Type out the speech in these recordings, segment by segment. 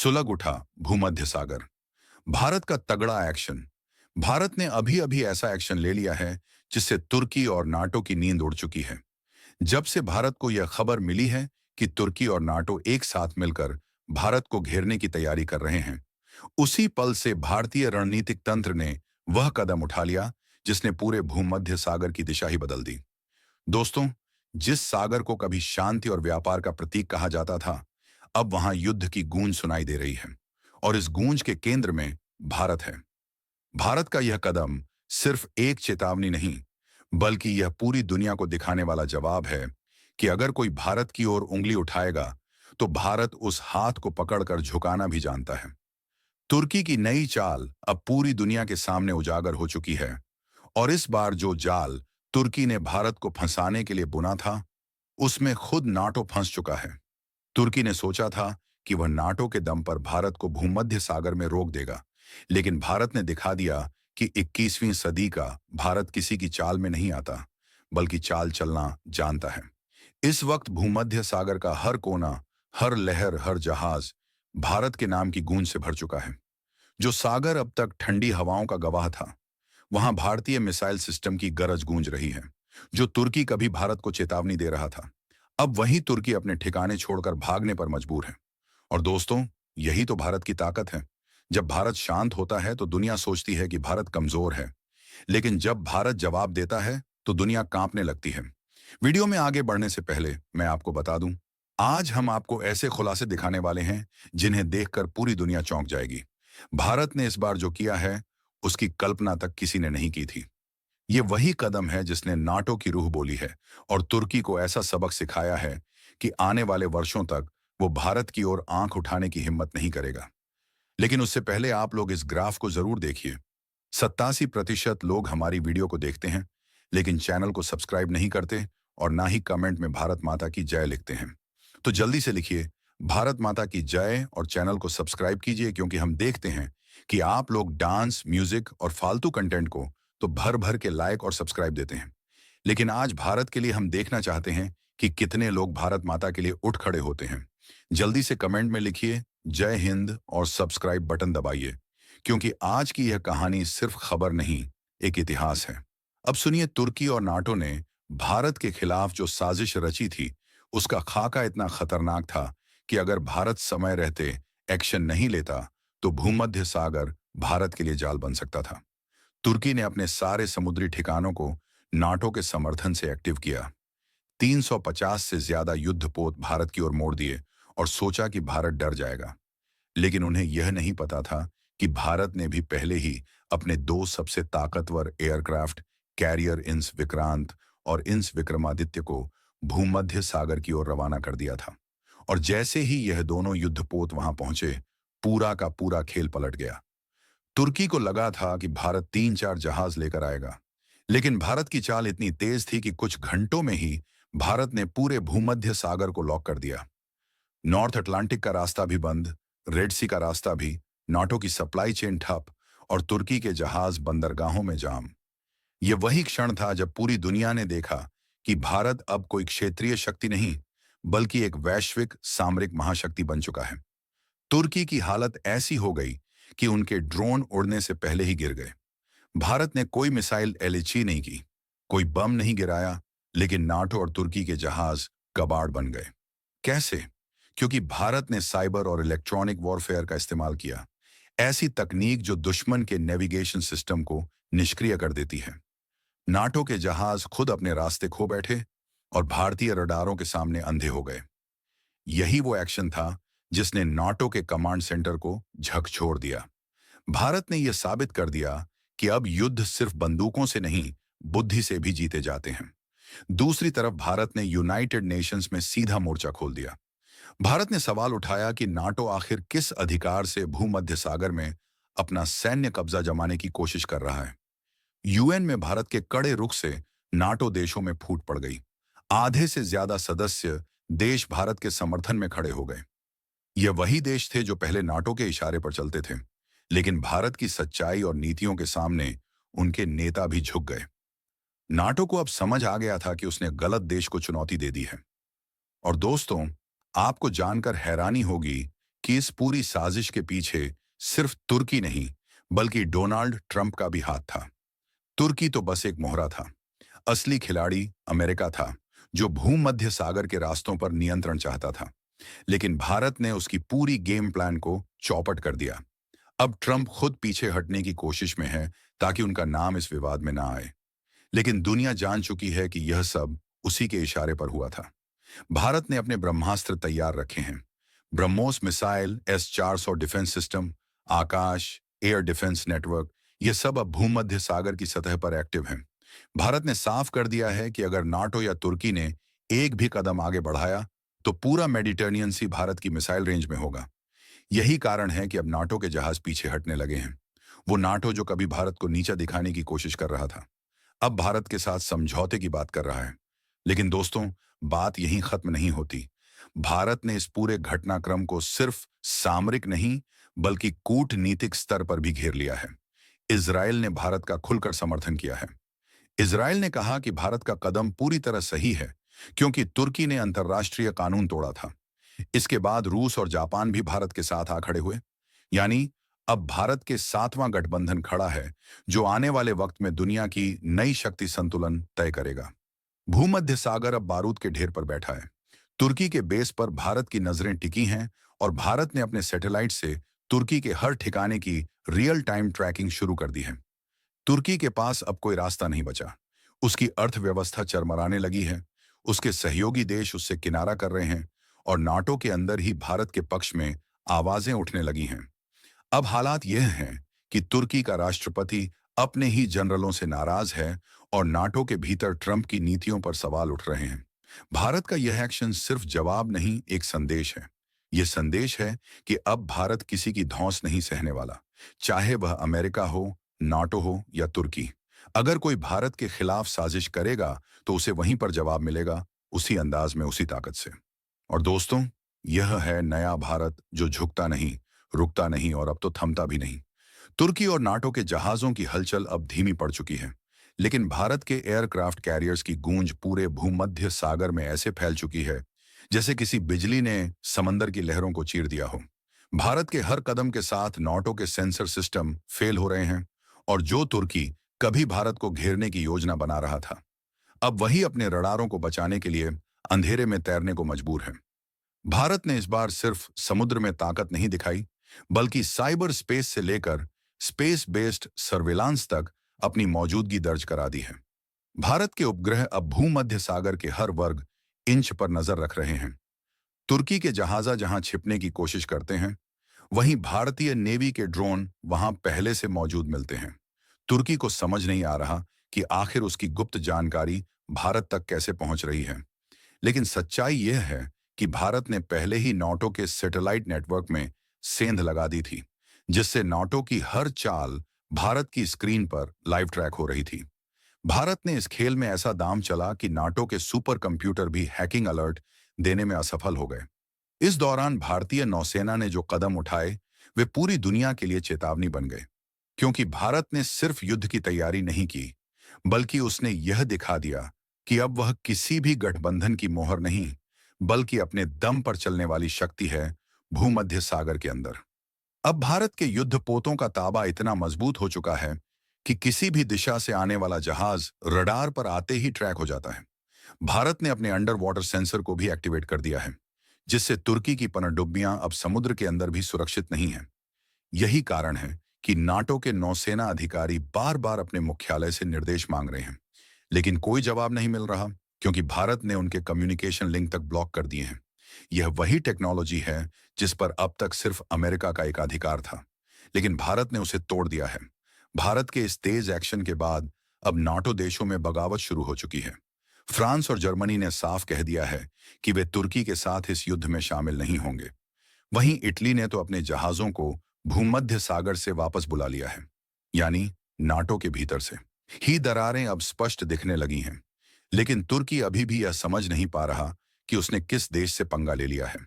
सुलग उठा भूमध्य सागर। भारत का तगड़ा एक्शन। भारत ने अभी अभी ऐसा एक्शन ले लिया है जिससे तुर्की और नाटो की नींद उड़ चुकी है। जब से भारत को यह खबर मिली है कि तुर्की और नाटो एक साथ मिलकर भारत को घेरने की तैयारी कर रहे हैं, उसी पल से भारतीय रणनीतिक तंत्र ने वह कदम उठा लिया जिसने पूरे भूमध्य सागर की दिशा ही बदल दी। दोस्तों, जिस सागर को कभी शांति और व्यापार का प्रतीक कहा जाता था, अब वहां युद्ध की गूंज सुनाई दे रही है। और इस गूंज के केंद्र में भारत है। भारत का यह कदम सिर्फ एक चेतावनी नहीं, बल्कि यह पूरी दुनिया को दिखाने वाला जवाब है कि अगर कोई भारत की ओर उंगली उठाएगा, तो भारत उस हाथ को पकड़कर झुकाना भी जानता है। तुर्की की नई चाल अब पूरी दुनिया के सामने उजागर हो चुकी है। और इस बार जो जाल तुर्की ने भारत को फंसाने के लिए बुना था, उसमें खुद नाटो फंस चुका है। तुर्की ने सोचा था कि वह नाटो के दम पर भारत को भूमध्य सागर में रोक देगा, लेकिन भारत ने दिखा दिया कि 21वीं सदी का भारत किसी की चाल में नहीं आता, बल्कि चाल चलना जानता है। इस वक्त भूमध्य सागर का हर कोना, हर लहर, हर जहाज भारत के नाम की गूंज से भर चुका है। जो सागर अब तक ठंडी हवाओं का गवाह था, वहां भारतीय मिसाइल सिस्टम की गरज गूंज रही है। जो तुर्की कभी भारत को चेतावनी दे रहा था, अब वही तुर्की अपने ठिकाने छोड़कर भागने पर मजबूर है। और दोस्तों, यही तो भारत की ताकत है। जब भारत शांत होता है तो दुनिया सोचती है कि भारत कमजोर है, लेकिन जब भारत जवाब देता है तो दुनिया कांपने लगती है। वीडियो में आगे बढ़ने से पहले मैं आपको बता दूं, आज हम आपको ऐसे खुलासे दिखाने वाले हैं जिन्हें देखकर पूरी दुनिया चौंक जाएगी। भारत ने इस बार जो किया है, उसकी कल्पना तक किसी ने नहीं की थी। ये वही कदम है जिसने नाटो की रूह बोली है और तुर्की को ऐसा सबक सिखाया है कि आने वाले वर्षों तक वो भारत की ओर आंख उठाने की हिम्मत नहीं करेगा। लेकिन उससे पहले आप लोग इस ग्राफ को जरूर देखिए। 87% लोग हमारी वीडियो को देखते हैं, लेकिन चैनल को सब्सक्राइब नहीं करते और ना ही कमेंट में भारत माता की जय लिखते हैं। तो जल्दी से लिखिए भारत माता की जय और चैनल को सब्सक्राइब कीजिए, क्योंकि हम देखते हैं कि आप लोग डांस, म्यूजिक और फालतू कंटेंट को तो भर भर के लाइक और सब्सक्राइब देते हैं। लेकिन आज भारत के लिए हम देखना चाहते हैं कि कितने लोग भारत माता के लिए उठ खड़े होते हैं। जल्दी से कमेंट में लिखिए जय हिंद और सब्सक्राइब बटन दबाइए, क्योंकि आज की यह कहानी सिर्फ खबर नहीं, एक इतिहास है। अब सुनिए, तुर्की और नाटो ने भारत के खिलाफ जो साजिश रची थी, उसका खाका इतना खतरनाक था कि अगर भारत समय रहते एक्शन नहीं लेता, तो भूमध्य सागर भारत के लिए जाल बन सकता था। तुर्की ने अपने सारे समुद्री ठिकानों को नाटो के समर्थन से एक्टिव किया। 350 से ज्यादा युद्धपोत भारत की ओर मोड़ दिए और सोचा कि भारत डर जाएगा। लेकिन उन्हें यह नहीं पता था कि भारत ने भी पहले ही अपने दो सबसे ताकतवर एयरक्राफ्ट कैरियर इंस विक्रांत और इंस विक्रमादित्य को भूमध्य सागर की ओर रवाना कर दिया था। और जैसे ही यह दोनों युद्धपोत वहां पहुंचे, पूरा का पूरा खेल पलट गया। तुर्की को लगा था कि भारत 3-4 जहाज लेकर आएगा, लेकिन भारत की चाल इतनी तेज थी कि कुछ घंटों में ही भारत ने पूरे भूमध्य सागर को लॉक कर दिया। नॉर्थ अटलांटिक का रास्ता भी बंद, रेड सी का रास्ता भी, नाटो की सप्लाई चेन ठप और तुर्की के जहाज बंदरगाहों में जाम। यह वही क्षण था जब पूरी दुनिया ने देखा कि भारत अब कोई क्षेत्रीय शक्ति नहीं, बल्कि एक वैश्विक सामरिक महाशक्ति बन चुका है। तुर्की की हालत ऐसी हो गई कि उनके ड्रोन उड़ने से पहले ही गिर गए। भारत ने कोई मिसाइल एलएचई नहीं की, कोई बम नहीं गिराया, लेकिन नाटो और तुर्की के जहाज कबाड़ बन गए। कैसे? क्योंकि भारत ने साइबर और इलेक्ट्रॉनिक वॉरफेयर का इस्तेमाल किया, ऐसी तकनीक जो दुश्मन के नेविगेशन सिस्टम को निष्क्रिय कर देती है। नाटो के जहाज खुद अपने रास्ते खो बैठे और भारतीय रडारों के सामने अंधे हो गए। यही वो एक्शन था जिसने नाटो के कमांड सेंटर को झकझोर दिया। भारत ने यह साबित कर दिया कि अब युद्ध सिर्फ बंदूकों से नहीं, बुद्धि से भी जीते जाते हैं। दूसरी तरफ भारत ने यूनाइटेड नेशंस में सीधा मोर्चा खोल दिया। भारत ने सवाल उठाया कि नाटो आखिर किस अधिकार से भूमध्य सागर में अपना सैन्य कब्जा जमाने की कोशिश कर रहा है। यूएन में भारत के कड़े रुख से नाटो देशों में फूट पड़ गई। आधे से ज्यादा सदस्य देश भारत के समर्थन में खड़े हो गए। ये वही देश थे जो पहले नाटो के इशारे पर चलते थे, लेकिन भारत की सच्चाई और नीतियों के सामने उनके नेता भी झुक गए। नाटो को अब समझ आ गया था कि उसने गलत देश को चुनौती दे दी है। और दोस्तों, आपको जानकर हैरानी होगी कि इस पूरी साजिश के पीछे सिर्फ तुर्की नहीं, बल्कि डोनाल्ड ट्रंप का भी हाथ था। तुर्की तो बस एक मोहरा था। असली खिलाड़ी अमेरिका था, जो भूमध्य सागर के रास्तों पर नियंत्रण चाहता था। लेकिन भारत ने उसकी पूरी गेम प्लान को चौपट कर दिया। अब ट्रंप खुद पीछे हटने की कोशिश में है, ताकि उनका नाम इस विवाद में ना आए। लेकिन दुनिया जान चुकी है कि यह सब उसी के इशारे पर हुआ था। भारत ने अपने ब्रह्मास्त्र तैयार रखे हैं। BrahMos missile, S-400 defence system, Akash air defence network, ये सब अब भूमध्य सागर की सतह पर एक्टिव हैं। भारत ने साफ कर दिया है कि अगर नाटो या तुर्की ने एक भी कदम आगे बढ़ाया, तो पूरा मेडिटरेनियन सी भारत की मिसाइल रेंज में होगा। यही कारण है कि अब नाटो के जहाज पीछे हटने लगे हैं। वो नाटो जो कभी भारत को नीचा दिखाने की कोशिश कर रहा था, अब भारत के साथ समझौते की बात कर रहा है। लेकिन दोस्तों, बात यहीं खत्म नहीं होती। भारत ने इस पूरे घटनाक्रम को सिर्फ सामरिक नहीं, बल्कि कूटनीतिक स्तर पर भी घेर लिया है। इजराइल ने भारत का खुलकर समर्थन किया है। इजराइल ने कहा कि भारत का कदम पूरी तरह सही है, क्योंकि तुर्की ने अंतर्राष्ट्रीय कानून तोड़ा था। इसके बाद रूस और जापान भी भारत के साथ आ खड़े हुए। यानी अब भारत के सातवां गठबंधन खड़ा है, जो आने वाले वक्त में दुनिया की नई शक्ति संतुलन तय करेगा। भूमध्य सागर अब बारूद के ढेर पर बैठा है। तुर्की के बेस पर भारत की नजरें टिकी हैं, और भारत ने अपने सैटेलाइट से तुर्की के हर ठिकाने की रियल टाइम ट्रैकिंग शुरू कर दी है। तुर्की के पास अब कोई रास्ता नहीं बचा। उसकी अर्थव्यवस्था चरमराने लगी है, उसके सहयोगी देश उससे किनारा कर रहे हैं, और नाटो के अंदर ही भारत के पक्ष में आवाजें उठने लगी हैं। अब हालात यह हैं कि तुर्की का राष्ट्रपति अपने ही जनरलों से नाराज है, और नाटो के भीतर ट्रंप की नीतियों पर सवाल उठ रहे हैं। भारत का यह एक्शन सिर्फ जवाब नहीं, एक संदेश है। यह संदेश है कि अब भारत किसी की धौंस नहीं सहने वाला, चाहे वह अमेरिका हो, नाटो हो या तुर्की। अगर कोई भारत के खिलाफ साजिश करेगा, तो उसे वहीं पर जवाब मिलेगा, उसी अंदाज में, उसी ताकत से। और दोस्तों, यह है नया भारत, जो झुकता नहीं, रुकता नहीं और अब तो थमता भी नहीं। तुर्की और नाटो के जहाजों की हलचल अब धीमी पड़ चुकी है, लेकिन भारत के एयरक्राफ्ट कैरियर्स की गूंज पूरे भूमध्य सागर में ऐसे फैल चुकी है, जैसे किसी बिजली ने समंदर की लहरों को चीर दिया हो। भारत के हर कदम के साथ नाटो के सेंसर सिस्टम फेल हो रहे हैं, और जो तुर्की कभी भारत को घेरने की योजना बना रहा था, अब वही अपने रडारों को बचाने के लिए अंधेरे में तैरने को मजबूर है। भारत ने इस बार सिर्फ समुद्र में ताकत नहीं दिखाई, बल्कि साइबर स्पेस से लेकर स्पेस बेस्ड सर्विलांस तक अपनी मौजूदगी दर्ज करा दी है। भारत के उपग्रह अब भूमध्य सागर के हर वर्ग इंच पर नजर रख रहे हैं। तुर्की के जहाजा जहां छिपने की कोशिश करते हैं, वहीं भारतीय नेवी के ड्रोन वहां पहले से मौजूद मिलते हैं। तुर्की को समझ नहीं आ रहा कि आखिर उसकी गुप्त जानकारी भारत तक कैसे पहुंच रही है। लेकिन सच्चाई यह है कि भारत ने पहले ही नाटो के सैटेलाइट नेटवर्क में सेंध लगा दी थी, जिससे नाटो की हर चाल भारत की स्क्रीन पर लाइव ट्रैक हो रही थी। भारत ने इस खेल में ऐसा दांव चला कि नाटो के सुपर कंप्यूटर भी हैकिंग अलर्ट देने में असफल हो गए। इस दौरान भारतीय नौसेना ने जो कदम उठाए, वे पूरी दुनिया के लिए चेतावनी बन गए, क्योंकि भारत ने सिर्फ युद्ध की तैयारी नहीं की, बल्कि उसने यह दिखा दिया कि अब वह किसी भी गठबंधन की मोहर नहीं, बल्कि अपने दम पर चलने वाली शक्ति है भूमध्य सागर के अंदर। अब भारत के युद्धपोतों का ताबा इतना मजबूत हो चुका है कि किसी भी दिशा से आने वाला जहाज रडार पर आते ही ट्रैक हो जाता है। भारत ने अपने अंडर वाटर सेंसर को भी एक्टिवेट कर दिया है, जिससे तुर्की की पनडुब्बियां अब समुद्र के अंदर भी सुरक्षित नहीं हैं। यही कारण है कि नाटो के नौसेना अधिकारी बार बार अपने मुख्यालय से निर्देश मांग रहे हैं, लेकिन कोई जवाब नहीं मिल रहा, क्योंकि भारत ने उनके कम्युनिकेशन लिंक तक ब्लॉक कर दिए हैं। यह वही टेक्नोलॉजी है जिस पर अब तक सिर्फ अमेरिका का एकाधिकार था, लेकिन भारत ने उसे तोड़ दिया है। भारत के इस तेज एक्शन के बाद अब नाटो देशों में बगावत शुरू हो चुकी है। फ्रांस और जर्मनी ने साफ कह दिया है कि वे तुर्की के साथ इस युद्ध में शामिल नहीं होंगे। वहीं इटली ने तो अपने जहाजों को भूमध्य सागर से वापस बुला लिया है, यानी नाटो के भीतर से ही दरारें अब स्पष्ट दिखने लगी हैं। लेकिन तुर्की अभी भी यह समझ नहीं पा रहा कि उसने किस देश से पंगा ले लिया है।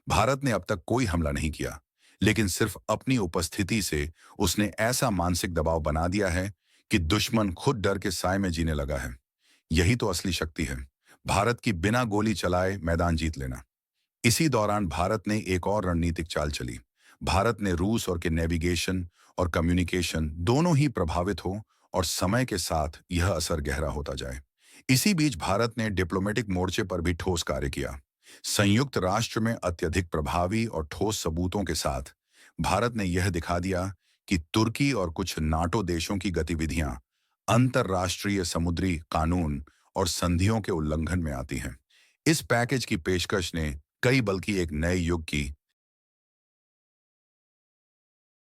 भारत ने अब तक कोई हमला नहीं किया, लेकिन सिर्फ अपनी उपस्थिति से उसने ऐसा मानसिक दबाव बना दिया है कि दुश्मन खुद डर के साए में जीने लगा है। यही तो असली शक्ति है, भारत की बिना गोली चलाए मैदान जीत लेना। इसी दौरान भारत ने एक और रणनीतिक चाल चली। भारत ने रूस और के नेविगेशन और कम्युनिकेशन दोनों ही प्रभावित हो और समय के साथ यह असर गहरा होता जाए। इसी बीच भारत ने डिप्लोमेटिक मोर्चे पर भी ठोस कार्य किया। संयुक्त राष्ट्र में अत्यधिक प्रभावी और ठोस सबूतों के साथ भारत ने यह दिखा दिया कि तुर्की और कुछ नाटो देशों की गतिविधियां अंतर्राष्ट्रीय समुद्री कानून और संधियों के उल्लंघन में आती हैं। इस पैकेज की पेशकश ने कई बल्कि एक नए युग की